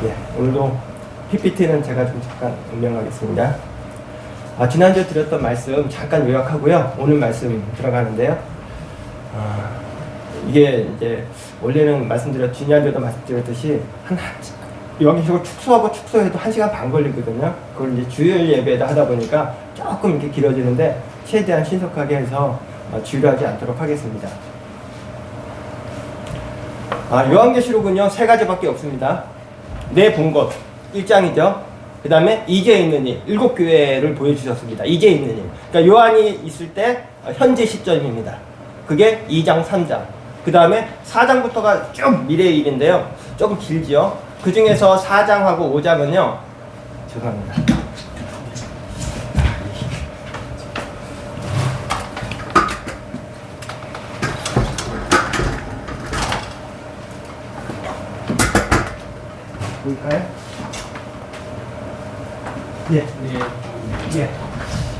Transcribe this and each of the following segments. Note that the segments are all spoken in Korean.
예, 오늘도 PPT는 제가 좀 잠깐 운영하겠습니다. 지난주에 드렸던 말씀 잠깐 요약하고요. 오늘 말씀 들어가는데요. 이게 이제 원래는 지난주에도 말씀드렸듯이 여기서 축소해도 1시간 반 걸리거든요. 그걸 이제 주일 예배에다 하다 보니까 조금 이렇게 길어지는데 최대한 신속하게 해서 지루하지 않도록 하겠습니다. 요한계시록은요 3가지밖에 없습니다. 내 본 것 1장이죠. 그 다음에 이제 있는 일 7교회를 보여주셨습니다. 이제 있는 일, 그러니까 요한이 있을 때 현재 시점입니다. 그게 2장 3장, 그 다음에 4장부터가 쭉 미래의 일인데요. 조금 길지요. 그 중에서 4장하고 5장은요, 죄송합니다. 볼까요?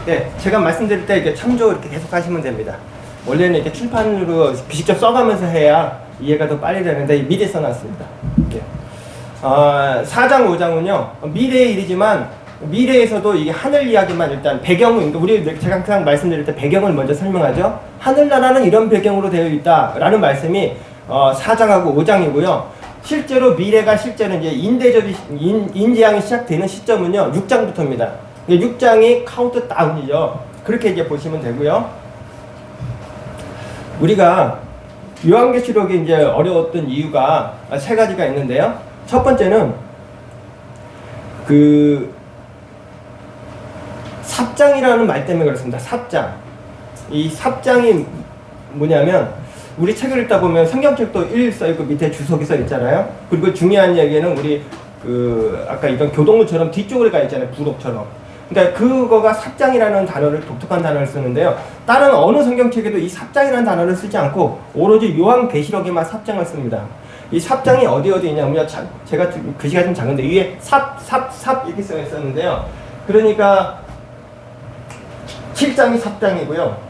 예, 제가 말씀드릴 때 이렇게 참조 이렇게 계속 하시면 됩니다. 원래는 이렇게 칠판으로 직접 써가면서 해야 이해가 더 빨리 되는데 미리 써놨습니다. 예. 4장, 5장은요, 미래의 일이지만 미래에서도 이게 하늘 이야기만 일단 배경은, 그러니까 제가 항상 말씀드릴 때 배경을 먼저 설명하죠. 하늘나라는 이런 배경으로 되어 있다라는 말씀이 4장하고 5장이고요. 실제로 미래가 실제는 이제 인재앙이 시작되는 시점은요 6장부터입니다. 6장이 카운트다운이죠. 그렇게 이제 보시면 되고요. 우리가 요한계시록이 이제 어려웠던 이유가 3가지가 있는데요. 첫 번째는 그 삽장이라는 말 때문에 그렇습니다. 삽장. 이 삽장이 뭐냐면, 우리 책을 읽다 보면 성경책도 1 써있고 밑에 주석이 써있잖아요. 그리고 중요한 얘기는 우리 아까 이런 교동문처럼 뒤쪽으로 가 있잖아요. 부록처럼. 그러니까 그거가 삽장이라는 단어를, 독특한 단어를 쓰는데요. 다른 어느 성경책에도 이 삽장이라는 단어를 쓰지 않고 오로지 요한계시록에만 삽장을 씁니다. 이 삽장이 어디 있냐면, 제가 글씨가 좀 작은데 위에 삽 이렇게 써 있었는데요. 그러니까 7장이 삽장이고요.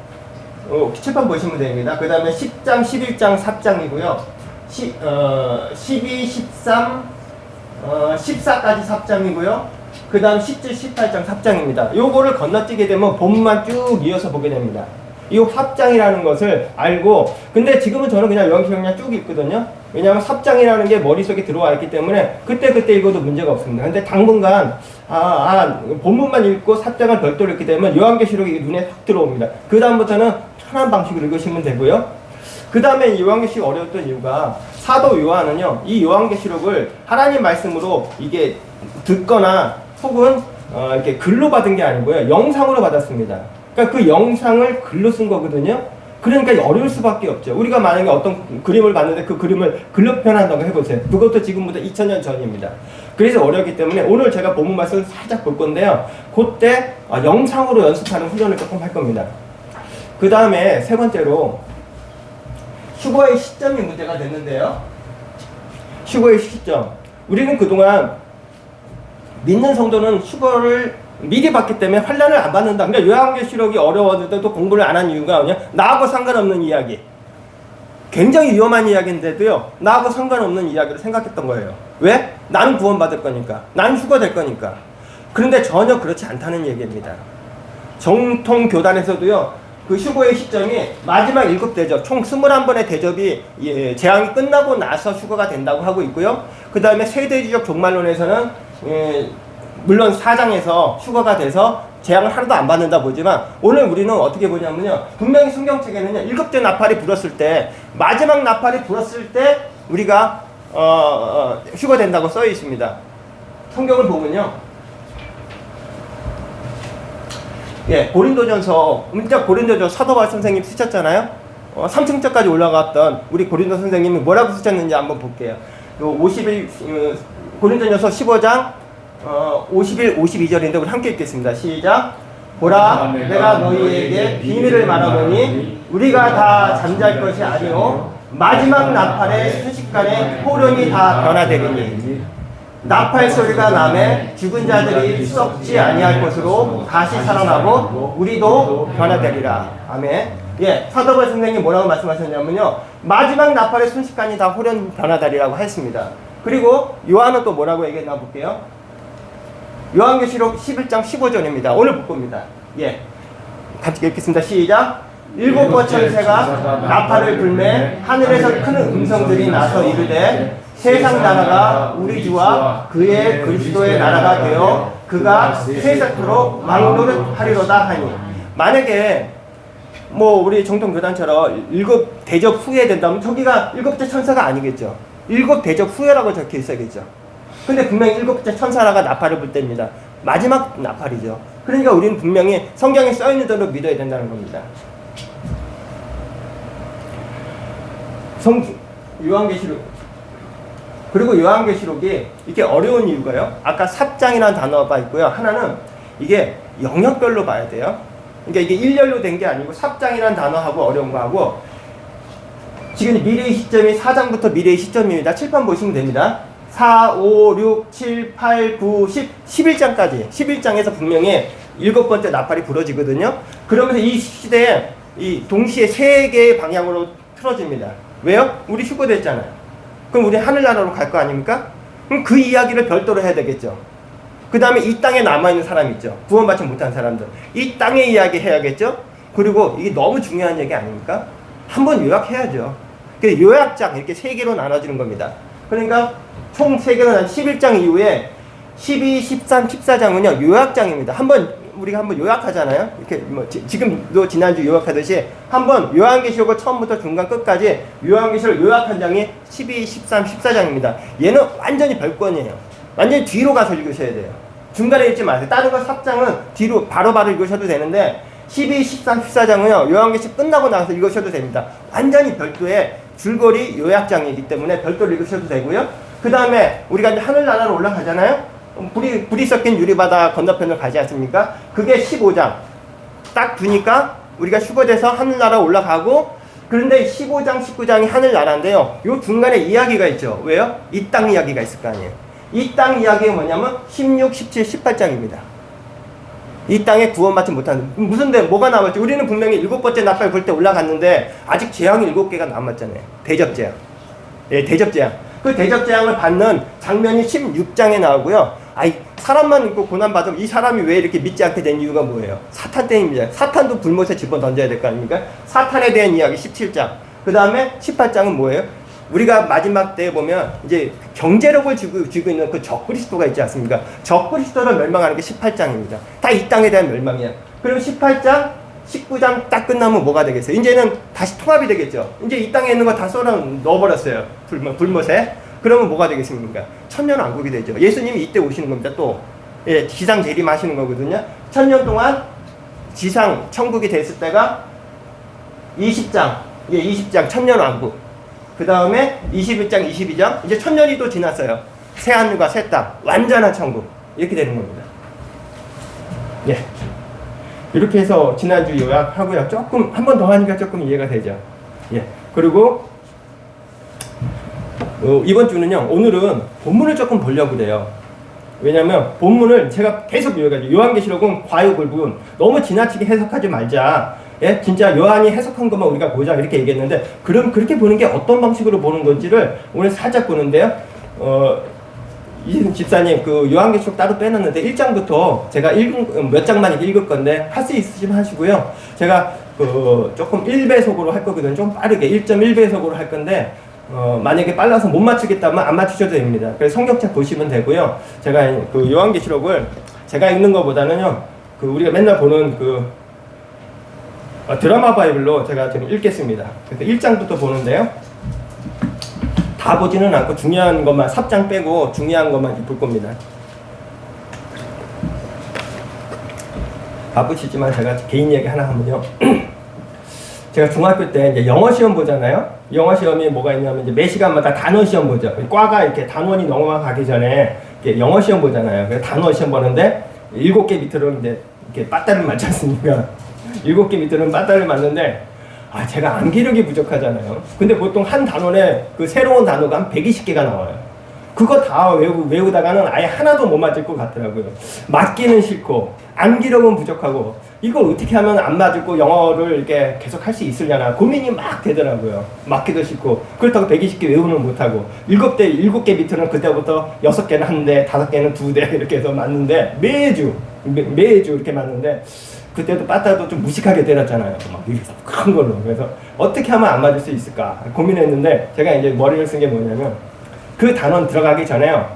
칠판 보시면 됩니다. 그 다음에 10장, 11장 삽장이고요. 12, 13, 14까지 삽장이고요. 그 다음 17, 18장 삽장입니다. 요거를 건너뛰게 되면 본문만 쭉 이어서 보게 됩니다. 이 삽장이라는 것을 알고, 근데 지금은 저는 그냥 요한계시록 그냥 쭉 읽거든요. 왜냐하면 삽장이라는 게 머릿속에 들어와 있기 때문에 그때 읽어도 문제가 없습니다. 근데 당분간 본문만 읽고 삽장을 별도로 읽게 되면 요한계시록이 눈에 확 들어옵니다. 그 다음부터는 편한 방식으로 읽으시면 되고요. 그 다음에 요한계시록 어려웠던 이유가, 사도 요한은요 이 요한계시록을 하나님 말씀으로 이게 듣거나 혹은 이렇게 글로 받은 게 아니고요, 영상으로 받았습니다. 그러니까 그 영상을 글로 쓴 거거든요. 그러니까 어려울 수밖에 없죠. 우리가 만약에 어떤 그림을 봤는데 그 그림을 글로 표현한다고 해보세요. 그것도 지금부터 2000년 전입니다. 그래서 어렵기 때문에 오늘 제가 본문 말씀을 살짝 볼 건데요. 그때 영상으로 연습하는 훈련을 조금 할 겁니다. 그 다음에 3번째로 휴거의 시점이 문제가 됐는데요. 휴거의 시점. 우리는 그동안 믿는 성도는 휴거를 미리 봤기 때문에 환난을 안 받는다. 그러니까 요한계시록이 어려웠는데도 공부를 안 한 이유가 뭐냐? 나하고 상관없는 이야기. 굉장히 위험한 이야기인데도요, 나하고 상관없는 이야기를 생각했던 거예요. 왜? 나는 구원받을 거니까. 나는 휴거될 거니까. 그런데 전혀 그렇지 않다는 얘기입니다. 정통 교단에서도요, 그 휴거의 시점이 마지막 7대접, 총 21번의 대접이 재앙이 끝나고 나서 휴거가 된다고 하고 있고요. 그 다음에 세대주적 종말론에서는 물론 4장에서 휴거가 돼서 재앙을 하나도 안 받는다 보지만, 오늘 우리는 어떻게 보냐면요, 분명히 성경책에는요 7대 나팔이 불었을 때, 마지막 나팔이 불었을 때 우리가 휴거된다고 써 있습니다. 성경을 보면요, 고린도전서, 고린도전서 서도발 선생님 쓰셨잖아요. 3층짜까지 올라갔던 우리 고린도 선생님이 뭐라고 쓰셨는지 한번 볼게요. 고린도전서 15장 51, 52절인데 우리 함께 읽겠습니다. 시작. 보라, 내가 너희에게 비밀을 말하노니 우리가 다 잠잘 것이 아니오 마지막 나팔의 순식간에 호련이 다 변화되리니, 나팔 소리가 나매 죽은 자들이 썩지 아니할 것으로 다시 살아나고 우리도 변화되리라. 아멘. 사도발 선생님이 뭐라고 말씀하셨냐면요, 마지막 나팔의 순식간이 다 호련 변화되리라고 했습니다. 그리고 요한은 또 뭐라고 얘기했나 볼게요. 요한계시록 11장 15절입니다. 오늘 볼 겁니다. 예. 같이 읽겠습니다. 시작. 일곱 천사가 나팔을 불매 하늘에서 큰 음성들이 나서 이르되 세상 나라가 우리 주와 그의 그리스도의 나라가 되어 그가 세세토록 왕노릇하리로다 하니. 만약에 뭐 우리 정통 교단처럼 일곱 대접 후에 된다면 저기가 일곱째 천사가 아니겠죠. 일곱 대접 후에라고 적혀 있어야겠죠. 근데 분명히 일곱째 천사라가 나팔을 불 때입니다. 마지막 나팔이죠. 그러니까 우리는 분명히 성경에 써 있는 대로 믿어야 된다는 겁니다. 요한계시록, 그리고 요한계시록이 이렇게 어려운 이유가요. 아까 삽장이라는 단어가 있고요. 하나는 이게 영역별로 봐야 돼요. 그러니까 이게 일렬로 된 게 아니고 삽장이라는 단어하고 어려운 거하고, 지금 미래의 시점이 4장부터 미래의 시점입니다. 칠판 보시면 됩니다. 4, 5, 6, 7, 8, 9, 10, 11장까지. 11장에서 분명히 일곱 번째 나팔이 부러지거든요. 그러면서 이 시대에 이 동시에 세 개의 방향으로 틀어집니다. 왜요? 우리 휴거됐잖아요. 그럼 우리 하늘나라로 갈 거 아닙니까? 그럼 그 이야기를 별도로 해야 되겠죠. 그 다음에 이 땅에 남아있는 사람 있죠. 구원받지 못한 사람들. 이 땅의 이야기 해야겠죠. 그리고 이게 너무 중요한 얘기 아닙니까? 한번 요약해야죠. 그래서 요약장 이렇게 세 개로 나눠지는 겁니다. 그러니까 총 세 개로 나눠 11장 이후에 12, 13, 14장은요 요약장입니다. 우리가 한번 요약하잖아요. 이렇게 뭐 지금도 지난주 요약하듯이 한번 요한계시록을 처음부터 중간 끝까지 요한계시록 요약한 장이 12, 13, 14장입니다. 얘는 완전히 별권이에요. 완전히 뒤로 가서 읽으셔야 돼요. 중간에 읽지 마세요. 다른 거 4장은 뒤로 바로바로 읽으셔도 되는데 12, 13, 14장은요 요한계시록 끝나고 나서 읽으셔도 됩니다. 완전히 별도의 줄거리 요약장이기 때문에 별도로 읽으셔도 되고요. 그 다음에 우리가 이제 하늘나라로 올라가잖아요. 불이 섞인 유리바다 건너편을 가지 않습니까? 그게 15장. 딱 두니까 우리가 휴거돼서 하늘나라 올라가고, 그런데 15장, 19장이 하늘나라인데요. 요 중간에 이야기가 있죠. 왜요? 이 땅 이야기가 있을 거 아니에요. 이 땅 이야기가 뭐냐면 16, 17, 18장입니다. 이 땅에 구원받지 못하는, 뭐가 남았지? 우리는 분명히 일곱 번째 나팔 불 때 올라갔는데 아직 재앙이 7개가 남았잖아요. 대접재앙. 예, 대접재앙. 그 대접재앙을 받는 장면이 16장에 나오고요. 사람만 있고 고난받으면 이 사람이 왜 이렇게 믿지 않게 된 이유가 뭐예요? 사탄 때문입니다. 사탄도 불못에 집어 던져야 될 거 아닙니까? 사탄에 대한 이야기 17장. 그 다음에 18장은 뭐예요? 우리가 마지막 때에 보면 이제 경제력을 쥐고 있는 그 적그리스도가 있지 않습니까? 적그리스도를 멸망하는 게 18장입니다. 다 이 땅에 대한 멸망이야. 그리고 18장, 19장 딱 끝나면 뭐가 되겠어요? 이제는 다시 통합이 되겠죠. 이제 이 땅에 있는 거 다 쏟아 넣어버렸어요. 불못에. 그러면 뭐가 되겠습니까? 천년왕국이 되죠. 예수님이 이때 오시는 겁니다. 또 지상 재림하시는 거거든요. 1000년 동안 지상 천국이 됐을 때가 20장, 20장 천년왕국. 그 다음에 21장, 22장 이제 1000년이 또 지났어요. 새하늘과 새 땅, 완전한 천국. 이렇게 되는 겁니다. 예. 이렇게 해서 지난주 요약하고요. 조금 한 번 더 하니까 조금 이해가 되죠. 예. 그리고 이번 주는요, 오늘은 본문을 조금 보려고 그래요. 왜냐면 본문을 제가 계속 요약하죠. 요한계시록은 과유불분, 너무 지나치게 해석하지 말자. 예? 진짜 요한이 해석한 것만 우리가 보자 이렇게 얘기했는데, 그럼 그렇게 보는 게 어떤 방식으로 보는 건지를 오늘 살짝 보는데요. 이 집사님 그 요한계시록 따로 빼놨는데 1장부터 제가 몇 장만 읽을 건데 할 수 있으시면 하시고요. 제가 조금 1배속으로 할 거거든요. 좀 빠르게 1.1배속으로 할 건데 만약에 빨라서 못 맞추겠다면 안 맞추셔도 됩니다. 그래서 성경책 보시면 되고요. 제가 그 요한계시록을 제가 읽는 것보다는요, 그 우리가 맨날 보는 그 드라마 바이블로 제가 지금 읽겠습니다. 그래서 1장부터 보는데요. 다 보지는 않고 중요한 것만 3장 빼고 중요한 것만 볼 겁니다. 바쁘시지만 제가 개인 얘기 하나 하면요. 제가 중학교 때 이제 영어 시험 보잖아요. 영어 시험이 뭐가 있냐면 이제 매 시간마다 단어 시험 보죠. 과가 이렇게 단원이 넘어가기 전에 이렇게 영어 시험 보잖아요. 그래서 단어 시험 보는데 7개 밑으로 이제 이렇게 빠따를 맞췄으니까 7개 밑으로는 빠따를 맞는데 제가 암기력이 부족하잖아요. 근데 보통 한 단원에 그 새로운 단어가 한 120개가 나와요. 그거 다 외우다가는 아예 하나도 못 맞을 것 같더라고요. 맞기는 싫고 암기력은 부족하고 이걸 어떻게 하면 안 맞을 거 영어를 이렇게 계속 할 수 있으려나 고민이 막 되더라고요. 맞기도 싫고 그렇다고 120개 외우는 못하고 7개 밑으로는 그때부터 6개는 한 대, 5개는 2대 이렇게 해서 맞는데 매주 이렇게 맞는데 그때도 빠따도 좀 무식하게 때렸잖아요. 막 큰 걸로. 그래서 어떻게 하면 안 맞을 수 있을까 고민했는데 제가 이제 머리를 쓴 게 뭐냐면 그 단원 들어가기 전에요.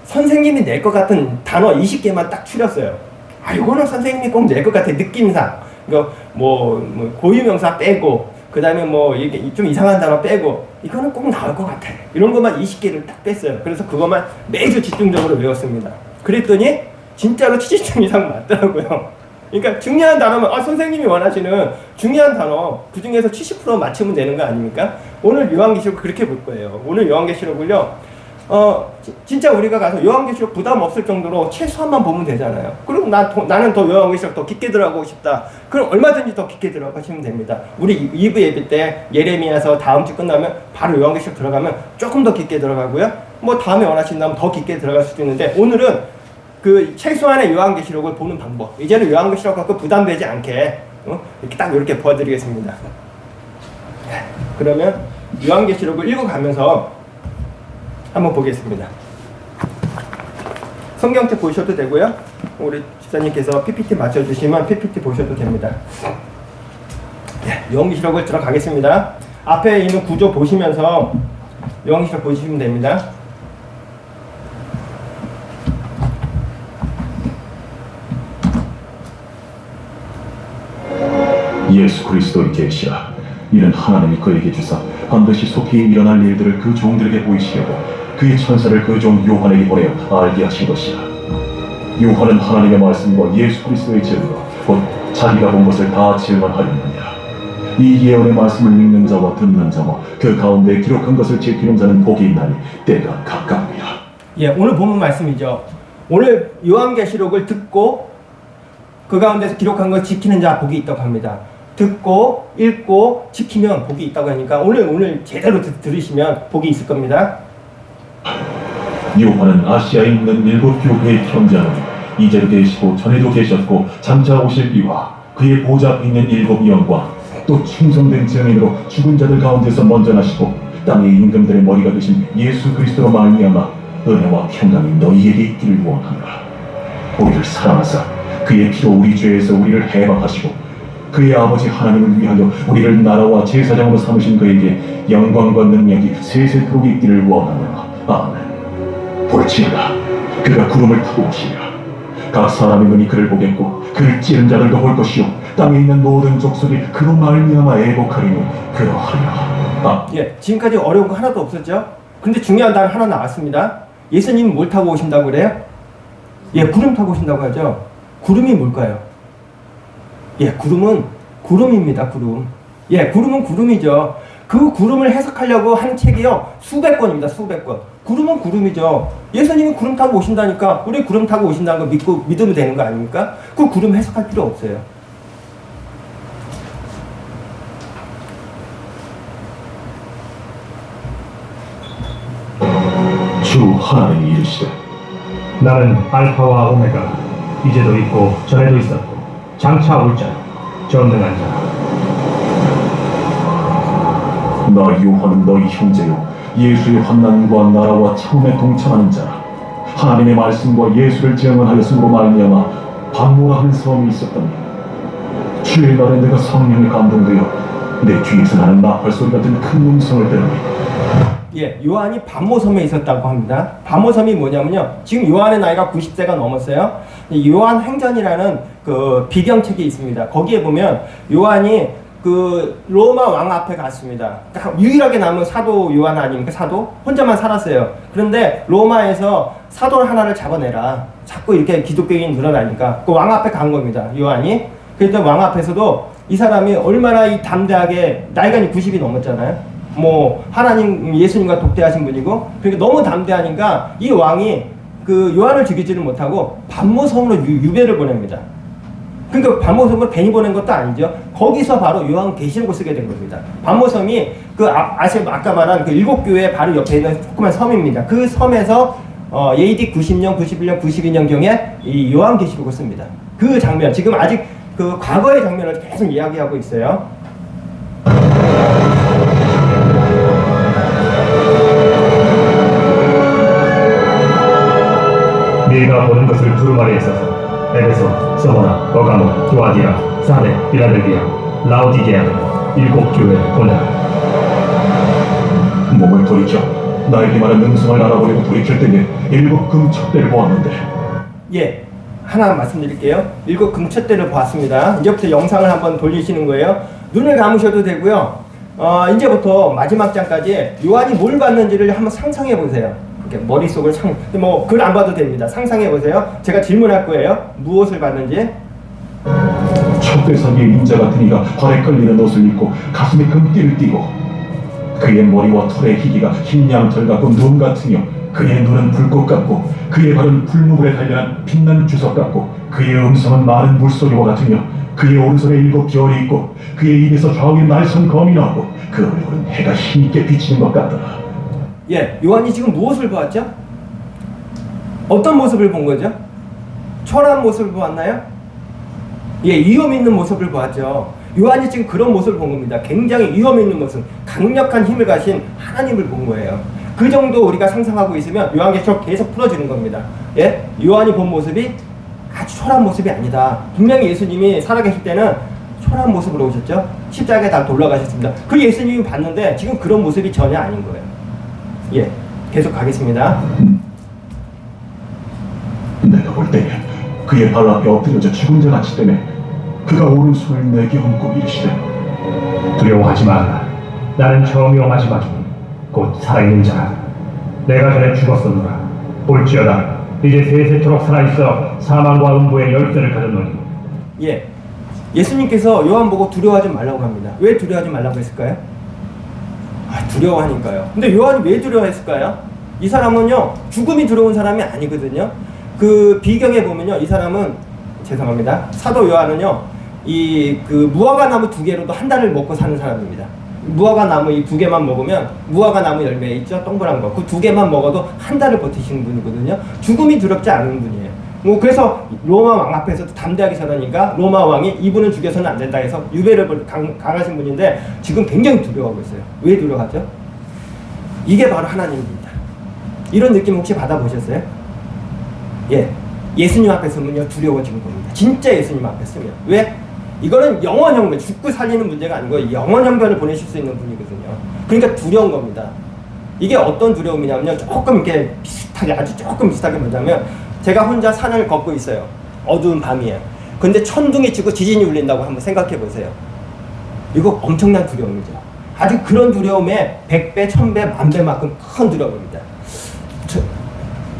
선생님이 낼 것 같은 단어 20개만 딱 추렸어요. 아, 이거는 선생님이 꼭 낼 것 같아. 느낌상. 이거 뭐 고유명사 빼고, 그 다음에 뭐 이게 좀 이상한 단어 빼고, 이거는 꼭 나올 것 같아. 이런 것만 20개를 딱 뺐어요. 그래서 그것만 매주 집중적으로 외웠습니다. 그랬더니 진짜로 70점 이상 맞더라고요. 그러니까 중요한 단어만 선생님이 원하시는 중요한 단어 그 중에서 70% 맞추면 되는 거 아닙니까? 오늘 요한계시록 그렇게 볼 거예요. 오늘 요한계시록을요. 진짜 우리가 가서 요한계시록 부담 없을 정도로 최소한만 보면 되잖아요. 그럼 나는 더 요한계시록 더 깊게 들어가고 싶다. 그럼 얼마든지 더 깊게 들어가시면 됩니다. 우리 2부 예배 때 예레미야서 다음 주 끝나면 바로 요한계시록 들어가면 조금 더 깊게 들어가고요. 뭐 다음에 원하신다면 더 깊게 들어갈 수도 있는데 오늘은 그 최소한의 요한계시록을 보는 방법. 이제는 요한계시록 갖고 부담되지 않게 이렇게 딱 이렇게 보여드리겠습니다. 그러면 요한계시록을 읽어가면서 한번 보겠습니다. 성경책 보셔도 되고요. 우리 집사님께서 PPT 맞춰주시면 PPT 보셔도 됩니다. 요한계시록을 들어가겠습니다. 앞에 있는 구조 보시면서 요한계시록 보시면 됩니다. 예수 그리스도의 계시라. 이는 하나님이 그에게 주사 반드시 속히 일어날 일들을 그 종들에게 보이시려고 그의 천사를 그 종 요한에게 보내어 알게 하신 것이라. 요한은 하나님의 말씀과 예수 그리스도의 증거 곧 자기가 본 것을 다 증언하였느니라. 이 예언의 말씀을 읽는 자와 듣는 자와 그 가운데 기록한 것을 지키는 자는 복이 있나니 때가 가까우니라. 오늘 본문 말씀이죠. 오늘 요한계시록을 듣고 그 가운데서 기록한 걸 지키는 자 복이 있다고 합니다. 듣고 읽고 지키면 복이 있다고 하니까 오늘 제대로 들으시면 복이 있을 겁니다. 요한은 아시아에 있는 7 교회에 편지하노니 이제도 계시고 전에도 계셨고 장차 오실 이와 그의 보좌 앞에 있는 7 영과 또 충성된 증인으로 죽은 자들 가운데서 먼저 나시고 땅의 임금들의 머리가 되신 예수 그리스도로 말미암아 은혜와 평강이 너희에게 있기를 원하노라. 우리를 사랑하사 그의 피로 우리 죄에서 우리를 해방하시고 그의 아버지 하나님을 위하여 우리를 나라와 제사장으로 삼으신 그에게 영광과 능력이 세세토록 있기를 원하노라. 아멘. 볼지어다 그가 구름을 타고 오시리라. 각 사람의 눈이 그를 보겠고 그를 찌른 자들도 볼 것이요 땅에 있는 모든 족속이 그로 말미암아 애곡하리니 그러하리라. 지금까지 어려운 거 하나도 없었죠? 근데 중요한 단어 하나 나왔습니다. 예수님은 뭘 타고 오신다고 그래요? 구름 타고 오신다고 하죠. 구름이 뭘까요? 구름은 구름입니다. 구름. 구름은 구름이죠. 그 구름을 해석하려고 한 책이요 수백 권입니다. 수백 권. 구름은 구름이죠. 예수님이 구름 타고 오신다니까 우리 구름 타고 오신다는 거 믿으면 되는 거 아닙니까? 그 구름 해석할 필요 없어요. 주 하나님이 이르시되 나는 알파와 오메가 이제도 있고 전에도 있었고 장차 올 자요 전능한 자라. 나 요한은 너희 형제요 예수의 환난과 나라와 참음에 동참하는 자라. 하나님의 말씀과 예수를 증언하였으므로 말미암아 반모라 하는 섬이 있었더니 주의 날에 내가 성령에 감동되어 내 뒤에서 나는 나팔 소리 같은 큰 음성을 들으니 요한이 반모섬에 있었다고 합니다. 반모섬이 뭐냐면요. 지금 요한의 나이가 90세가 넘었어요. 요한 행전이라는 그 비경책이 있습니다. 거기에 보면 요한이 그 로마 왕 앞에 갔습니다. 그러니까 유일하게 남은 사도 요한 아닙니까? 사도? 혼자만 살았어요. 그런데 로마에서 사도 하나를 잡아내라. 자꾸 이렇게 기독교인이 늘어나니까 그 왕 앞에 간 겁니다. 요한이. 그런데 왕 앞에서도 이 사람이 얼마나 이 담대하게 나이가 90이 넘었잖아요. 뭐 하나님 예수님과 독대하신 분이고 그러니까 너무 담대하니까 이 왕이 그 요한을 죽이지를 못하고 반모섬으로 유배를 보냅니다. 그러니까 반모섬을 괜히 보낸 것도 아니죠. 거기서 바로 요한계시록을 쓰게 된 겁니다. 반모섬이 그 아까 말한 그 7교회 바로 옆에 있는 조그만 섬입니다. 그 섬에서 AD 90년, 91년, 92년경에 이 요한계시록을 씁니다. 그 장면, 지금 아직 그 과거의 장면을 계속 이야기하고 있어요. 네가 보는 것을 두루마리에 써서 에베소, 서머나, 버가모, 두아디라, 사데, 빌라델비아, 라오디게아 등 7교회를 보내라. 몸을 돌이켜 나에게 말한 능성을 알아보려고 돌이킬 때에 7금 촛대를 보았는데 예, 하나 말씀드릴게요. 7금 촛대를 보았습니다. 이제부터 영상을 한번 돌리시는 거예요. 눈을 감으셔도 되고요. 이제부터 마지막 장까지 요한이 뭘 봤는지를 한번 상상해 보세요. 이렇게 머릿속을 글 안 봐도 됩니다. 상상해 보세요. 제가 질문할 거예요. 무엇을 봤는지. 촛대 사이에 인자 같은 이가 발에 끌리는 옷을 입고 가슴에 금띠를 띠고 그의 머리와 털의 희기가 흰 양털 같고 눈 같으며 그의 눈은 불꽃 같고 그의 발은 풀무불에 단련한 빛난 주석 같고 그의 음성은 마른 물소리와 같으며 그의 오른손에 7별이 있고 그의 입에서 좌우에 날선 검이 나오고 그 얼굴은 해가 힘있게 비치는 것 같더라. 예, 요한이 지금 무엇을 보았죠? 어떤 모습을 본 거죠? 초라한 모습을 보았나요? 예, 위험 있는 모습을 보았죠. 요한이 지금 그런 모습을 본 겁니다. 굉장히 위험 있는 모습, 강력한 힘을 가신 하나님을 본 거예요. 그 정도 우리가 상상하고 있으면 요한계시록 계속 풀어주는 겁니다. 예, 요한이 본 모습이 아주 초라한 모습이 아니다. 분명히 예수님이 살아계실 때는 초라한 모습으로 오셨죠. 십자가에 다 돌아가셨습니다. 그 예수님이 봤는데 지금 그런 모습이 전혀 아닌 거예요. 예, 계속 가겠습니다. 내가 볼 때에 그의 발 앞에 엎드려져 죽은 자 같이 때문에 그가 오른손을 내게 얹고 이르시되 두려워하지 마라. 나는 처음이요 마지막이니 곧 살아있는 자라. 내가 전에 죽었었노라. 볼지어다 이제 세세토록 살아있어 사망과 음부의 열쇠를 가졌노니. 예, 예수님께서 요한 보고 두려워하지 말라고 합니다. 왜 두려워하지 말라고 했을까요? 두려워하니까요. 근데 요한이 왜 두려워했을까요? 이 사람은요, 죽음이 두려운 사람이 아니거든요. 그 비경에 보면요, 이 사람은 죄송합니다. 사도 요한은요, 그 무화과 나무 2개로도 한 달을 먹고 사는 사람입니다. 무화과 나무 이 2개만 먹으면 무화과 나무 열매 있죠, 동그란 거. 그 2개만 먹어도 한 달을 버티시는 분이거든요. 죽음이 두렵지 않은 분이에요. 그래서 로마 왕 앞에서도 담대하게 서라니까 로마 왕이 이분은 죽여서는 안 된다 해서 유배를 강하신 분인데 지금 굉장히 두려워하고 있어요. 왜 두려워하죠? 이게 바로 하나님입니다. 이런 느낌 혹시 받아보셨어요? 예, 예수님 앞에 서면요 두려워지는 겁니다. 진짜 예수님 앞에 서면. 왜? 이거는 영원 형편, 죽고 살리는 문제가 아니고 영원 형편을 보내실 수 있는 분이거든요. 그러니까 두려운 겁니다. 이게 어떤 두려움이냐면요, 조금 이렇게 비슷하게, 아주 조금 비슷하게 보자면, 제가 혼자 산을 걷고 있어요. 어두운 밤이에요. 근데 천둥이 치고 지진이 울린다고 한번 생각해 보세요. 이거 엄청난 두려움이죠. 아주 그런 두려움에 100배, 1000배, 10,000배만큼 큰 두려움입니다.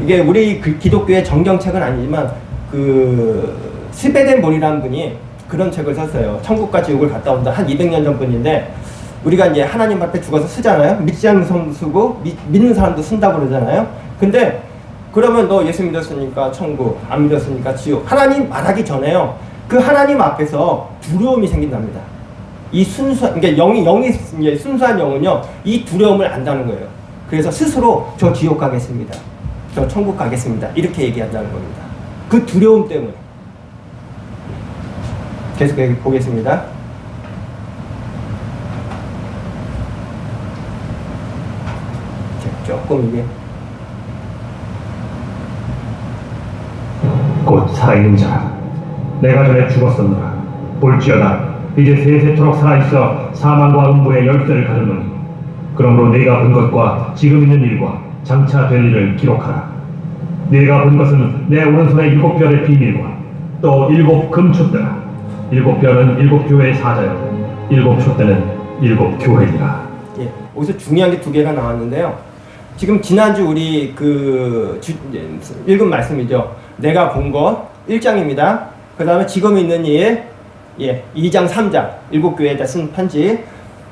이게 우리 기독교의 정경책은 아니지만 스베덴 볼이라는 분이 그런 책을 썼어요. 천국과 지옥을 갔다 온다. 한 200년 전 분인데, 우리가 이제 하나님 앞에 죽어서 쓰잖아요. 믿지 않는 사람도 쓰고 믿는 사람도 쓴다고 그러잖아요. 근데 그러면 너 예수 믿었으니까 천국, 안 믿었으니까 지옥. 하나님 말하기 전에요, 그 하나님 앞에서 두려움이 생긴답니다. 이 그러니까 영이 순수한 영은요, 이 두려움을 안다는 거예요. 그래서 스스로 저 지옥 가겠습니다, 저 천국 가겠습니다, 이렇게 얘기한다는 겁니다. 그 두려움 때문에. 계속 보겠습니다. 조금 이게 곧 살아있는 자라. 내가 전에 죽었었노라. 볼지어다 이제 세세토록 살아있어 사망과 음부의 열쇠를 가졌노니. 그러므로 네가 본 것과 지금 있는 일과 장차 될 일을 기록하라. 네가 본 것은 내 오른손에 7별의 비밀과 또 7금촛대라. 7별은 7교회의 사자요 7촛대는 7교회니라. 예, 여기서 중요한 게 2개가 나왔는데요. 지금 지난주 우리 읽은 말씀이죠. 내가 본 것 1장입니다. 그 다음에 지금 있는 일 2장 3장 7교회에다 쓴 편지,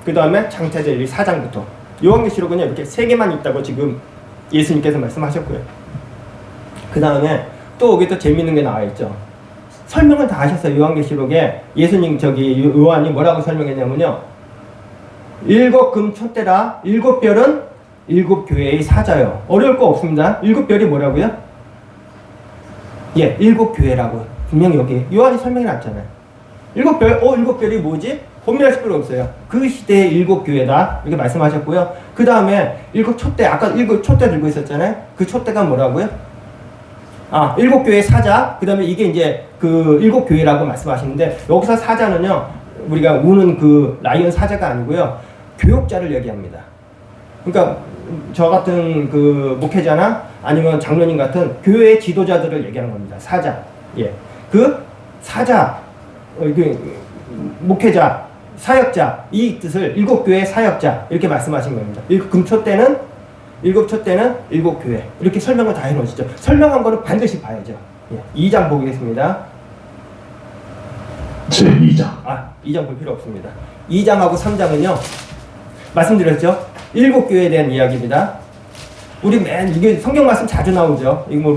그 다음에 장차될 일 4장부터. 요한계시록은요 이렇게 3개만 있다고 지금 예수님께서 말씀하셨고요. 그 다음에 또 여기 또 재밌는 게 나와 있죠. 설명을 다 하셨어요. 요한계시록에 예수님 요한이 뭐라고 설명했냐면요. 7금 촛대라 7별은 7교회의 사자요. 어려울 거 없습니다. 7별이 뭐라고요? 예, 7교회라고 분명히 여기 요한이 설명해 놨잖아요. 7별, 7별이 뭐지? 고민하실 필요 없어요. 그 시대의 7교회다 이렇게 말씀하셨고요. 그 다음에 7촛대, 아까 7촛대 들고 있었잖아요. 그 촛대가 뭐라고요? 7교회 사자. 그 다음에 이게 이제 그 7교회라고 말씀하시는데, 여기서 사자는요, 우리가 우는 그 라이언 사자가 아니고요, 교역자를 얘기합니다. 그러니까 저 같은 그 목회자나 아니면 장로님 같은 교회의 지도자들을 얘기하는 겁니다. 사자. 예. 그 사자, 목회자, 사역자, 이 뜻을 7교회 사역자 이렇게 말씀하신 겁니다. 금초대는 7촛대는 7교회 이렇게 설명을 다 해놓으시죠. 설명한 거는 반드시 봐야죠. 예. 2장 보겠습니다. 제2장 2장 볼 필요 없습니다. 2장하고 3장은요 말씀드렸죠. 7교회에 대한 이야기입니다. 우리 이게 성경 말씀 자주 나오죠. 이거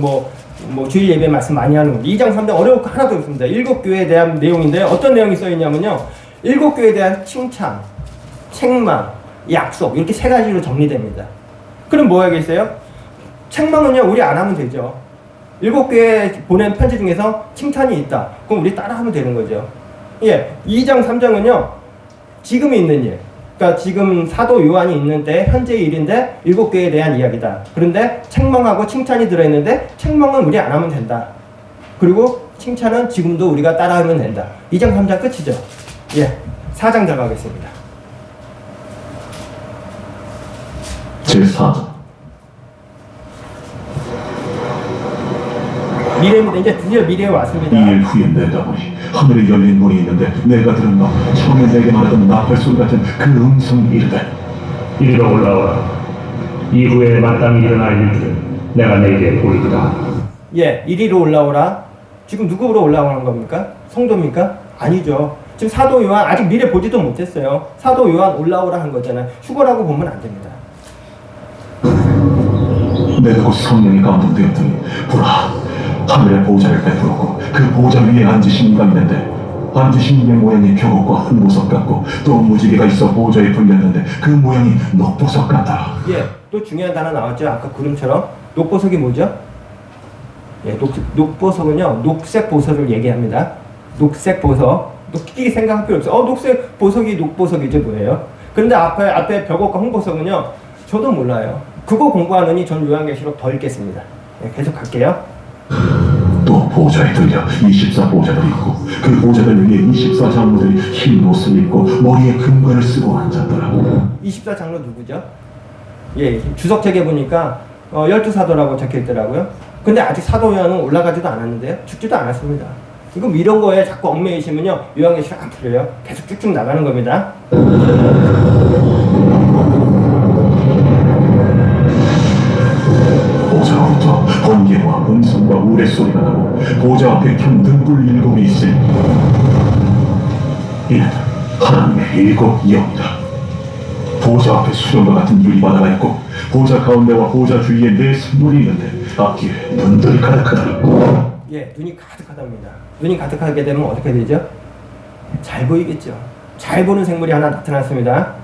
뭐 주일 예배 말씀 많이 하는 거. 2장 3장 어려울 거 하나도 없습니다. 7교회에 대한 내용인데 어떤 내용이 써 있냐면요. 7교회에 대한 칭찬, 책망, 약속 이렇게 3가지로 정리됩니다. 그럼 뭐 하겠어요? 책망은요 우리 안 하면 되죠. 7교회에 보낸 편지 중에서 칭찬이 있다. 그럼 우리 따라하면 되는 거죠. 예, 2장 3장은요 지금이 있는 일, 그러니까 지금 사도 요한이 있는데 현재의 일인데 7교회에 대한 이야기다. 그런데 책망하고 칭찬이 들어있는데 책망은 우리 안 하면 된다. 그리고 칭찬은 지금도 우리가 따라하면 된다. 2장 3장 끝이죠. 예, 4장 들어가겠습니다. 제4장 미래입니다. 이제 드디어 미래에 왔습니다. 이일 후에 내가 보니 하늘에 열린 문이 있는데 내가 들은 너 처음에 내게 말하던 나팔 소리 같은 그 음성이 이르되 이리로 올라오라. 이후에 마땅히 일어날 일들은 내가 내게 보이리라. 예, 이리로 올라오라. 지금 누구로 올라오는 겁니까? 성도입니까? 아니죠. 지금 사도 요한 아직 미래 보지도 못했어요. 사도 요한 올라오라 한 거잖아요. 휴거라고 보면 안 됩니다. 내가 곧 성령이 감동되었더니 보라 하늘의 보좌를 베풀었고 그 보좌 위에 앉으신 이가 있는데 앉으신 이의 모양이 벽옥과 홍보석 같고 또 무지개가 있어 보좌에 불렸는데 그 모양이 녹보석 같더라. 예, 또 중요한 단어 나왔죠. 아까 구름처럼. 녹보석이 뭐죠? 예, 녹보석은요 녹색 보석을 얘기합니다. 녹색 보석. 깊게 생각할 필요 없어요. 녹색 보석이 녹보석이죠 뭐예요? 그런데 앞에 벽옥과 홍보석은요 저도 몰라요. 그거 공부하느니 전 요한계시록 더 읽겠습니다. 예, 계속 갈게요. 또 보좌에 들려 24보좌들이 있고 그 보좌들 위에 24장로들이 흰 옷을 입고 머리에 금관을 쓰고 앉았더라. 24장로 누구죠? 예, 주석책에 보니까 12사도라고 적혀있더라고요. 근데 아직 사도 요한은 올라가지도 않았는데요. 죽지도 않았습니다. 이거 이런 거에 자꾸 얽매이시면요 요한계시록 안 풀려요. 계속 쭉쭉 나가는 겁니다. 보좌로부터 번개와 음성과 우레소리가 나고 보좌 앞에 큰 등불 7이 있으니 이는 하나님의 7 영이다. 보좌 앞에 수정과 같은 유리바다가 있고 보좌 가운데와 보좌 주위에 4 생물이 있는데 앞뒤에 눈들이 가득하다. 예, 눈이 가득하답니다. 눈이 가득하게 되면 어떻게 되죠? 잘 보이겠죠. 잘 보는 생물이 하나 나타났습니다.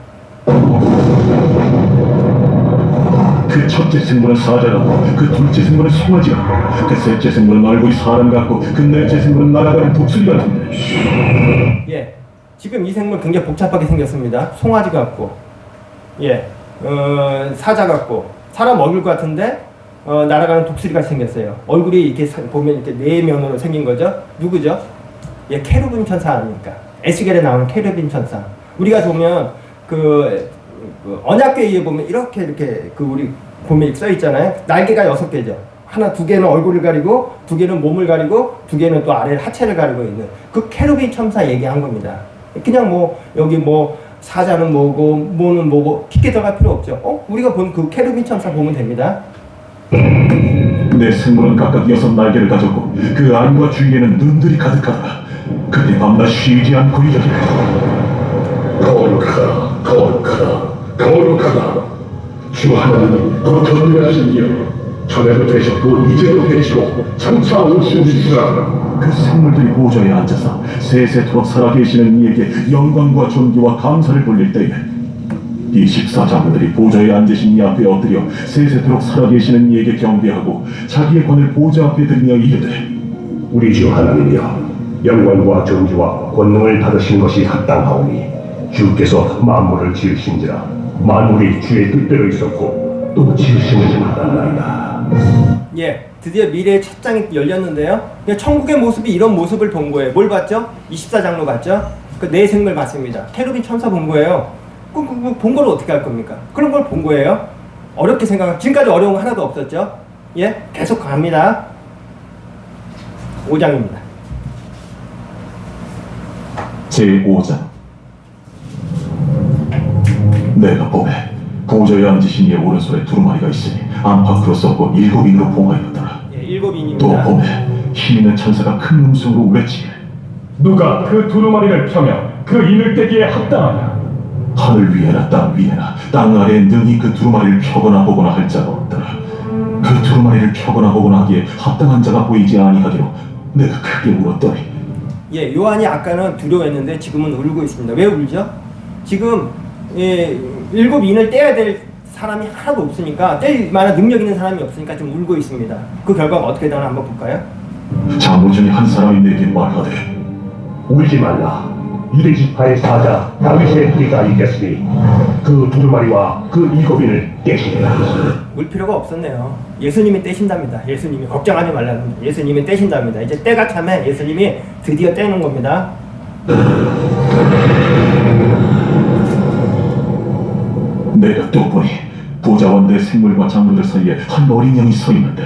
그 첫째 생물은 사자 같고 그 둘째 생물은 송아지 같고 그 셋째 생물은 얼굴이 사람 같고 그 넷째 생물은 날아가는 독수리 같은데. 예, 지금 이 생물 굉장히 복잡하게 생겼습니다. 송아지 같고, 예, 사자 같고, 사람 얼굴 같은데 날아가는 독수리가 생겼어요. 얼굴이 이렇게 보면 이렇게 4면으로 생긴 거죠. 누구죠? 예, 케루빈 천사 아닙니까? 에스겔에 나오는 케루빈 천사. 우리가 보면 언약궤에 보면 이렇게 우리 보면 써 있잖아요. 날개가 6개죠. 하나, 2개는 얼굴을 가리고, 2개는 몸을 가리고, 2개는 또 아래 하체를 가리고 있는 그 케루빈 천사 얘기한 겁니다. 그냥 여기 사자는 뭐고, 뭐는 뭐고, 깊게 들어갈 필요 없죠. 우리가 본 그 케루빈 천사 보면 됩니다. 내 생물은 각각 6 날개를 가졌고 그 안과 주위에는 눈들이 가득하다. 그때 밤낮 쉬지 않고 이르기를 거룩하다 거룩하다 거룩하다 주 하나님 더 전능하신 이여 전에도 되셨고 이제도 되시고 장차 오시리시라. 그 생물들이 보좌에 앉아서 세세토록 살아계시는 이에게 영광과 존귀와 감사를 돌릴 때에 이 14장로들이 보좌에 앉으신 이 앞에 엎드려 세세토록 살아계시는 이에게 경배하고 자기의 권을 보좌 앞에 들며 이르되 우리 주 하나님이여, 영광과 존귀와 권능을 받으신 것이 합당하오니 주께서 만물을 지으신지라 만물이 주의 뜻대로 있었고 또 지으심을 받았나이다. 예, 드디어 미래의 첫 장이 열렸는데요. 천국의 모습이 이런 모습을 본 거예요. 뭘 봤죠? 24장로 봤죠? 그 네 생물 봤습니다. 케루빈 천사 본 거예요. 본 걸 어떻게 할 겁니까? 그런 걸 본 거예요. 어렵게 지금까지 어려운 거 하나도 없었죠? 예, 계속 갑니다. 5장입니다. 제5장. 내가 보매 보좌에 앉으신 이의 오른손에 두루마리가 있으니 안팎으로 썩고 7인으로 봉하였더라. 예, 7인입니다. 또 보매 힘있는 천사가 큰 음성으로 외치되 누가 그 두루마리를 펴며 그 인을 떼기에 합당하냐? 하늘 위에나 땅 위에나 땅 아래에 능히 그 두루마리를 펴거나 보거나 할 자가 없더라. 그 두루마리를 펴거나 보거나 하기에 합당한 자가 보이지 아니하기로 내가 크게 울었더니 예, 요한이 아까는 두려워했는데 지금은 울고 있습니다. 왜 울죠? 지금 7인을 떼야 될 사람이 하나도 없으니까, 뗄 만한 능력 있는 사람이 없으니까 좀 울고 있습니다. 그 결과가 어떻게 되나 한번 볼까요? 장로 중에 한 사람이 내게 말하되 울지 말라. 유대 지파의 사자 다윗의 뿌리가 있겠으니 그 두루마리와 그 7인을 떼시리라. 울 필요가 없었네요. 예수님이 떼신답니다. 예수님이 걱정하지 말라는 예수님이 떼신답니다. 이제 때가 참에 예수님이 드디어 떼는 겁니다. 내가 또 보니 보좌와 내 생물과 장로들 사이에 한 어린 양이 서 있는데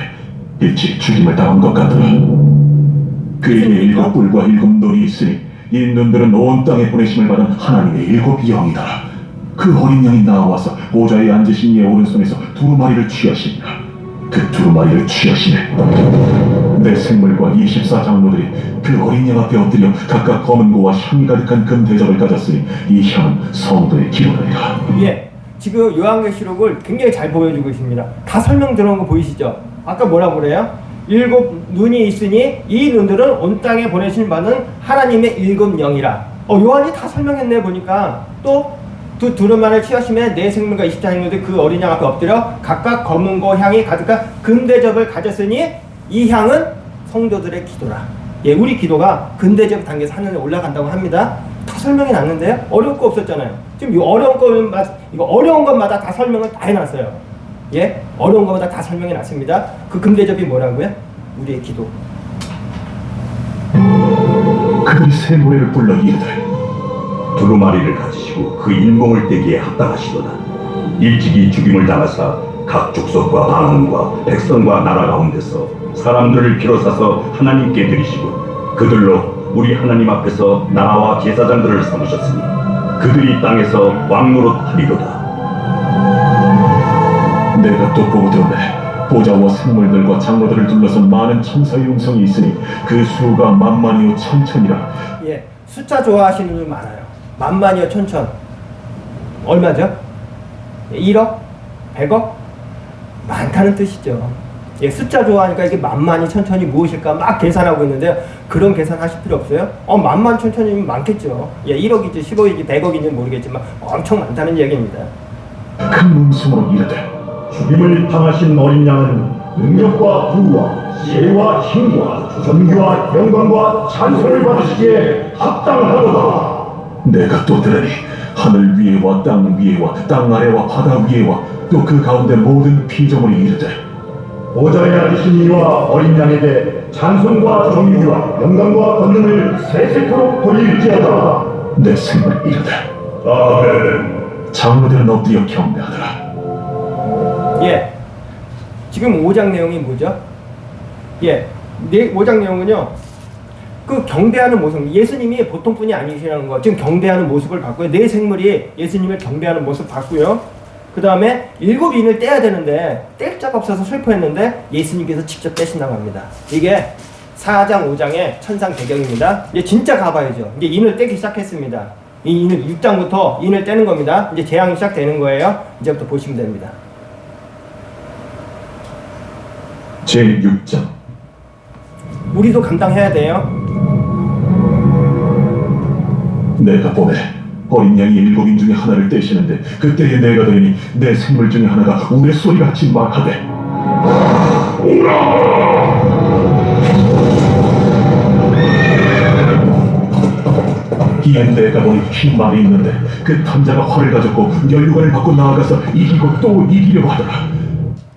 일찍 죽임을 당한 것 같더라. 그에게 7 뿔과 7 눈이 있으니 이 눈들은 온 땅에 보내심을 받은 하나님의 7 영이다. 그 어린 양이 나와서 보좌에 앉으신 이의 오른손에서 두루마리를 취하시니라. 그 두루마리를 취하시네. 내 생물과 24장로들이 그 어린 양 앞에 엎드려 각각 검은 고와 향이 가득한 금 대접을 가졌으니 이 향은 성도의 기도니라. 예, 지금 요한계시록을 굉장히 잘 보여주고 있습니다. 다 설명 들어온 거 보이시죠? 아까 뭐라고 그래요? 7 눈이 있으니 이 눈들은 온 땅에 보내신 바는 하나님의 7 영이라. 요한이 다 설명했네 보니까. 또 두루마리를 취하시면 내 생물과 24장로들 그 어린 양 앞에 엎드려 각각 검은 고 향이 가득한 금대접을 가졌으니 이 향은 성도들의 기도라. 예, 우리 기도가 금대접 단계에서 하늘에 올라간다고 합니다. 다 설명이 났는데요. 어려울 거 없었잖아요. 지금 이 어려운 것마다 다 설명을 다 해놨어요. 예, 어려운 것마다 다 설명이 났습니다. 그 금대접이 뭐라고요? 우리의 기도. 그들이 새 노래를 불러 이르되 두루마리를 가지시고 그 인공을 떼기에 합당하시도다. 일찍이 죽임을 당하사 각 족속과 방언과 백성과 나라 가운데서 사람들을 비로사서 하나님께 드리시고 그들로 우리 하나님 앞에서 나라와 제사장들을 삼으셨으니 그들이 땅에서 왕노릇 하리로다. 내가 또 보고 들었네. 보좌와 생물들과 장로들을 둘러선 많은 천사의 음성이 있으니 그 수가 만만이요 천천이라. 예, 숫자 좋아하시는 분 많아요. 만만이요 천천. 얼마죠? 1억? 100억? 많다는 뜻이죠. 예, 숫자 좋아하니까 이게 만만이 천천이 무엇일까 막 계산하고 있는데 그런 계산하실 필요 없어요. 만만 천천이면 많겠죠. 예, 1억이지 10억이지 100억인지 모르겠지만 엄청 많다는 얘기입니다. 큰 음성으로 이르되 죽임을 당하신 어린 양은 능력과 부와 지혜와 힘과 존귀와 영광과 찬송을 받으시기에 합당하도다. 내가 또 들으니 하늘 위에와 땅 위에와 땅 아래와 바다 위에와 또 그 가운데 모든 피조물이 이르되 보좌에 앉으신 이와 어린 양에게 찬송과 존귀와 영광과 권능을 세세토록 돌릴지어다. 내 생을 이르되 아멘. 장로들은 엎드려 경배하더라. 예, 지금 5장 내용이 뭐죠? 예, 5장 내용은요, 그 경배하는 모습, 예수님이 보통 분이 아니시라는 거, 지금 경배하는 모습을 봤고요. 네 생물이 예수님을 경배하는 모습 봤고요. 그 다음에 7인을 떼야 되는데 뗄 자가 없어서 슬퍼했는데 예수님께서 직접 떼신다고 합니다. 이게 4장 5장의 천상 배경입니다. 이제 진짜 가봐야죠. 이제 인을 떼기 시작했습니다. 이 인을 6장부터 인을 떼는 겁니다. 이제 재앙이 시작되는 거예요. 이제부터 보시면 됩니다. 제6장 우리도 감당해야 돼요. 내가 보내 어린 양이 7인 중에 하나를 떼시는데 그때에 내가 되니 내 생물 중에 하나가 우레 소리같이 말하되 이에 내가 보니 흰 말이 있는데 그 탐자가 활을 가졌고 연료관을 받고 나아가서 이기고 또 이기려고 하더라.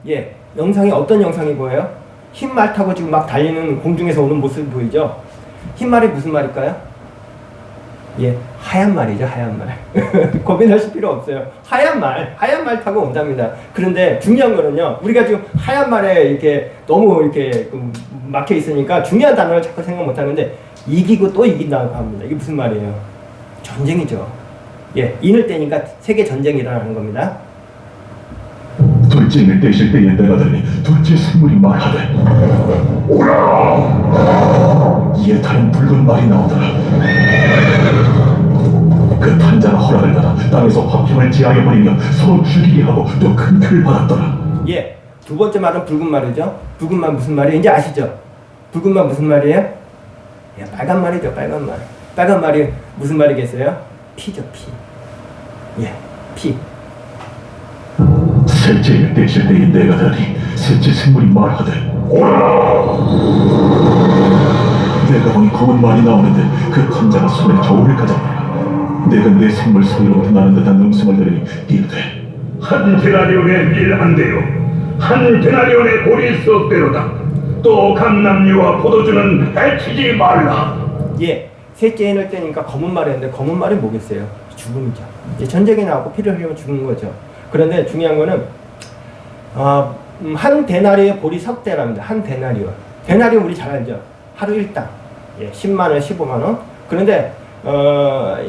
예, 영상이 어떤 영상이 보여요? 흰 말 타고 지금 막 달리는 공중에서 오는 모습이 보이죠? 흰 말이 무슨 말일까요? 예, 하얀 말이죠, 하얀 말. 고민하실 필요 없어요. 하얀 말 타고 온답니다. 그런데 중요한 거는요, 우리가 지금 하얀 말에 이렇게 너무 이렇게 막혀 있으니까 중요한 단어를 자꾸 생각 못 하는데 이기고 또 이긴다고 합니다. 이게 무슨 말이에요? 전쟁이죠. 예, 인을 떼니까 세계 전쟁이 일어나는 겁니다. 둘째 인을 떼실 때에 내가 들으니 둘째 생물이 말하되 오라! 이에 다른 붉은 말이 나오더라. 그 탄자가 허락을 받아 땅에서 화평을 제하여버리며 서로 죽이게 하고 또 큰 표를 받았더라. 예, 두 번째 말은 붉은 말이죠. 붉은 말 무슨 말이에요? 이제 아시죠? 붉은 말 무슨 말이에요? 예, 빨간 말이죠, 빨간 말. 빨간 말이 무슨 말이겠어요? 피죠, 피. 예, 피. 셋째 인을 떼실 때에 내가 들으니 셋째 생물이 말하되 오라! 내가 보니 검은 말이 나오는데 그 탄자가 손에 저울을 가졌더라. 내가 내 생물 사이로부터 나는 듯한 음성을 들으니 이르되 한 데나리온의 밀 한 대요, 한 데나리온의 보리 석 대로다. 또 감남류와 포도주는 해치지 말라. 예, 셋째 인을 떼니까 검은 말이었는데 검은 말이 뭐겠어요? 죽음이죠. 예, 전쟁에 나오고 피를 흘리면 죽는 거죠. 그런데 중요한 거는 한 데나리의 보리 석 대랍니다. 한 데나리온. 데나리온 우리 잘 알죠? 하루 일당. 예, 10만 원, 15만 원. 그런데